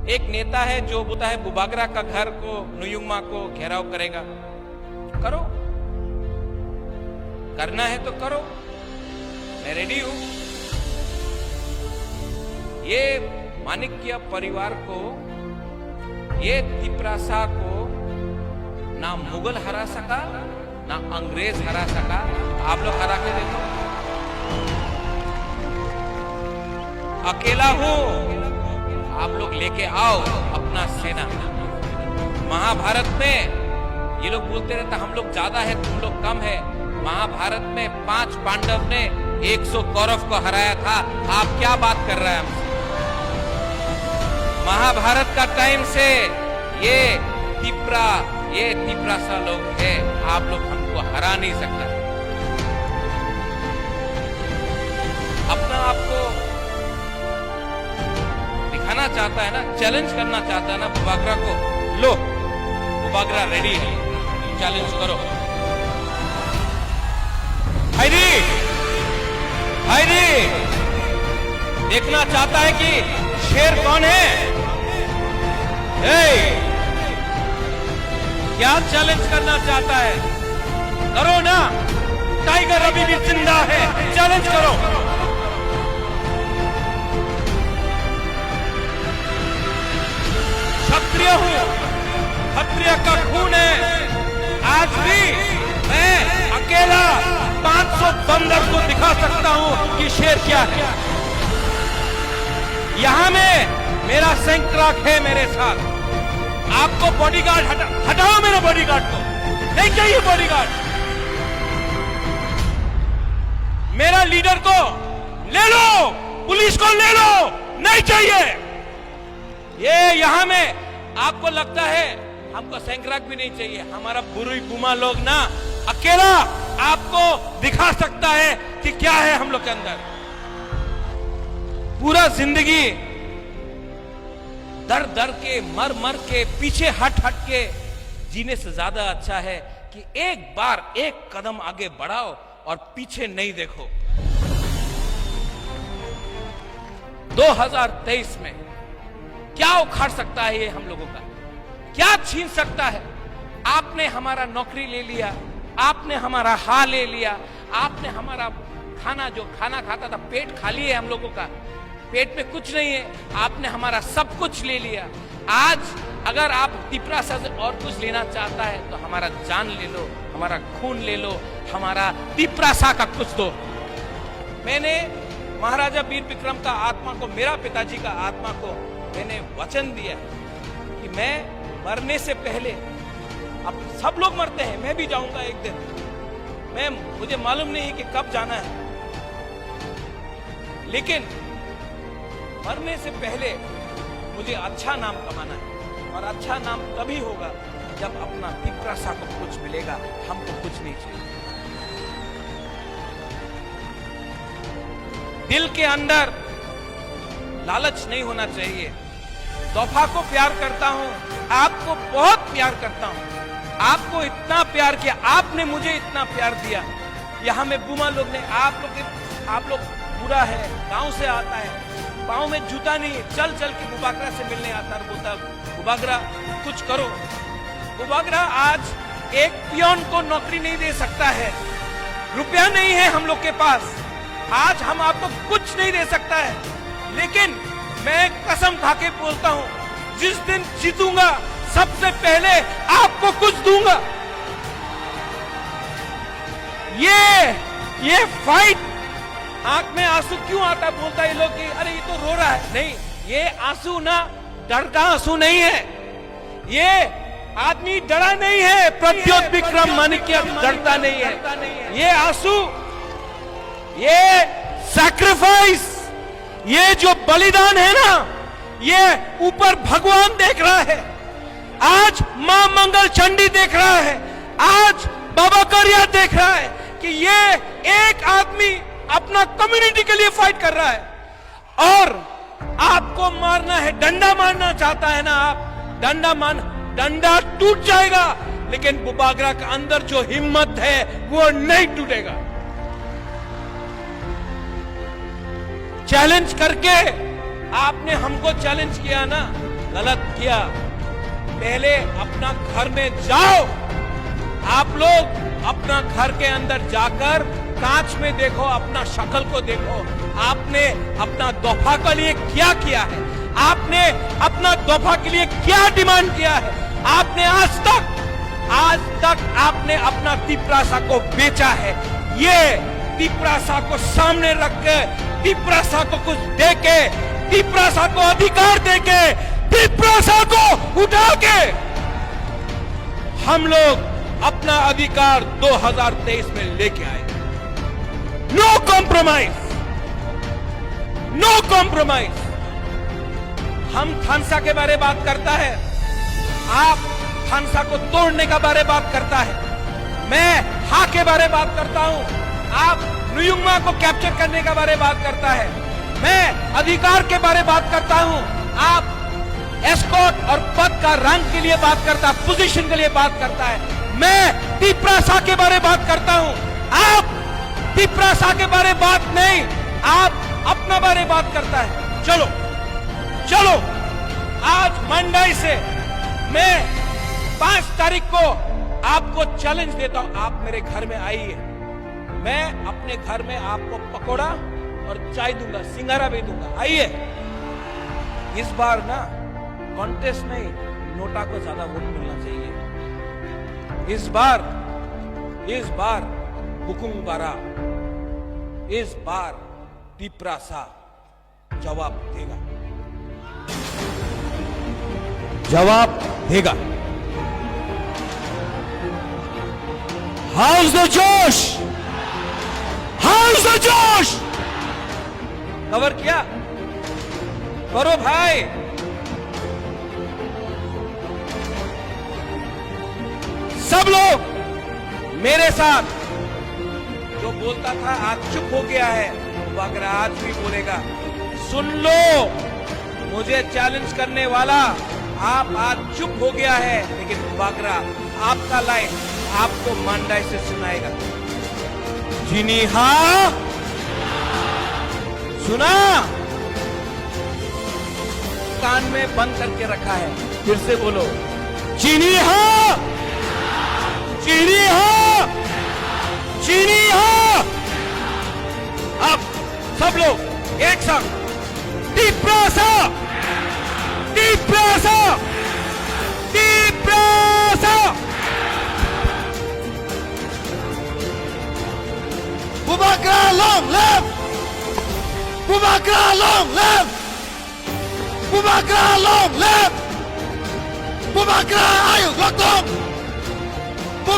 एक नेता है जो बोलता है बुबागरा का घर को, नुयुमा को घेराव करेगा। करो, करना है तो करो, मैं रेडी हूं। ये माणिक्य परिवार को, ये तिपरासा को ना मुगल हरा सका, ना अंग्रेज हरा सका। आप लोग हरा के देखो। अकेला हूं, आप लोग लेके आओ अपना सेना। महाभारत में ये लोग बोलते रहते हम लोग ज्यादा है, तुम लोग कम है। महाभारत में 5 पांडव ने 100 कौरव को हराया था। आप क्या बात कर रहे हैं हमसे? महाभारत का टाइम से ये तिपरासा लोग है, आप लोग हमको हरा नहीं सकता। अपना आपको दिखाना चाहता है ना, चैलेंज करना चाहता है ना बुबागरा को। लो, बुबागरा रेडी है, चैलेंज करो। हैरी, हैरी देखना चाहता है कि शेर कौन है? क्या चैलेंज करना चाहता है? करो ना, टाइगर अभी भी जिंदा है, चैलेंज करो। क्षत्रिय हूं, क्षत्रिय का खून है। आज भी मैं अकेला 500 बंदर को दिखा सकता हूं कि शेर क्या है। यहां में मेरा सैंक्राक है मेरे साथ। आपको बॉडीगार्ड हटाओ मेरे बॉडीगार्ड को, नहीं चाहिए बॉडीगार्ड। मेरा लीडर को ले लो, पुलिस को ले लो, नहीं चाहिए। ये यहां में आपको लगता है हमको सैंक्राक भी नहीं चाहिए। हमारा बुरी बुमा लोग ना अकेला आपको दिखा सकता है कि क्या है हम लोग के अंदर। पूरा जिंदगी दर दर के, मर मर के, पीछे हट हट के जीने से ज्यादा अच्छा है कि एक बार एक कदम आगे बढ़ाओ और पीछे नहीं देखो। 2023 में क्या उखाड़ सकता है ये हम लोगों का? क्या छीन सकता है? आपने हमारा नौकरी ले लिया, आपने हमारा हाल ले लिया, आपने हमारा खाना, जो खाना खाता था, पेट खाली है हम लोगों का, पेट में कुछ नहीं है। आपने हमारा सब कुछ ले लिया। आज अगर आप तिपरासा से और कुछ लेना चाहता है तो हमारा जान ले लो, हमारा खून ले लो, हमारा तिपरासा का कुछ दो। मैंने महाराजा वीर विक्रम का आत्मा को, मेरा पिताजी का आत्मा को मैंने वचन दिया कि मैं मरने से पहले, अब सब लोग मरते हैं, मैं भी जाऊंगा एक दिन। मुझे मालूम नहीं कि कब जाना है, लेकिन मरने से पहले मुझे अच्छा नाम कमाना है। और अच्छा नाम तभी होगा जब अपना तिपरासा को कुछ मिलेगा, हमको कुछ नहीं चाहिए। दिल के अंदर लालच नहीं होना चाहिए। तोहफा को प्यार करता हूं, आपको बहुत प्यार करता हूं। आपको इतना प्यार किया, आपने मुझे इतना प्यार दिया। यहां में बुमा लोग ने, आप लोग बुरा है, गांव से आता है, पाँव में जूता नहीं, चल चल के बुबागरा से मिलने आता है, बोलता बुबागरा कुछ करो। बुबागरा आज एक पियोन को नौकरी नहीं दे सकता है, रुपया नहीं है हम लोग के पास, आज हम आपको कुछ नहीं दे सकता है। लेकिन मैं कसम खा के बोलता हूं, जिस दिन जीतूंगा सबसे पहले आपको कुछ दूंगा। ये फाइट, आंख में आंसू क्यों आता है? बोलता है ये लोग कि अरे ये तो रो रहा है। नहीं, ये आंसू ना डर का आंसू नहीं है। ये आदमी डरा नहीं है, प्रद्योत विक्रम माणिक्य डरता नहीं है। ये आंसू, ये सैक्रिफाइस, ये जो बलिदान है ना, ये ऊपर भगवान देख रहा है, आज मां मंगल चंडी देख रहा है, आज बाबा करिया देख रहा है कि ये एक आदमी अपना कम्युनिटी के लिए फाइट कर रहा है। और आपको मारना है, डंडा मारना चाहता है ना आप, डंडा टूट जाएगा, लेकिन बुबागरा के अंदर जो हिम्मत है वो नहीं टूटेगा। चैलेंज करके आपने हमको चैलेंज किया ना, गलत किया। पहले अपना घर में जाओ। आप लोग अपना घर के अंदर जाकर कांच में देखो, अपना शक्ल को देखो। आपने अपना दफा के लिए क्या किया है? आपने अपना दफा के लिए क्या डिमांड किया है? आपने आज तक आपने अपना तिपरासा को बेचा है। ये तिपरासा को सामने रख के, तिपरासा को कुछ दे के, तिपरासा को अधिकार दे के, तिपरासा को उठा के हम लोग अपना अधिकार 2023 में लेके आए। No compromise, no compromise. हम थानसा के बारे में बात करता है, आप थानसा को तोड़ने का बारे में बात करता है। मैं हा के बारे में बात करता हूं, आप नुयुंगमा को कैप्चर करने का बारे में बात करता है। मैं अधिकार के बारे में बात करता हूं, आप एस्कॉर्ट और पद का रंग के लिए बात करता है, पोजीशन के लिए बात करता है। मैं तिपरासा के बारे में बात करता हूं, आप तिपरासा के बारे में बात नहीं, आप अपना बारे में बात करता है। चलो चलो, आज मंडई से मैं 5 तारीख को आपको चैलेंज देता हूं, आप मेरे घर में आइए। मैं अपने घर में आपको पकोड़ा और चाय दूंगा, सिंगारा भी दूंगा। आइए। इस बार ना कॉन्टेस्ट नहीं, नोटा को ज्यादा वोट मिलना चाहिए। इस बार बुकुंग बारा, इस बार तिपरासा जवाब देगा, जवाब देगा। हाउस द जोश, हाउस द जोश। कवर किया करो भाई। सब लोग मेरे साथ, जो बोलता था आज चुप हो गया है, वो अगर आज भी बोलेगा, सुन लो, मुझे चैलेंज करने वाला आप आज चुप हो गया है, लेकिन बागरा आपका लाइन आपको मंडई से सुनाएगा। जिनी हाँ सुना, कान में बंद करके रखा है, फिर से बोलो, चीनी हाँ, चीनी हाँ, चीनी हाँ। अब सब लोग एक संग, Tiprasa, Tiprasa, Tiprasa. Boubacar long live! Boubacar long live! Boubacar long live! Boubacar ayo, lockdown!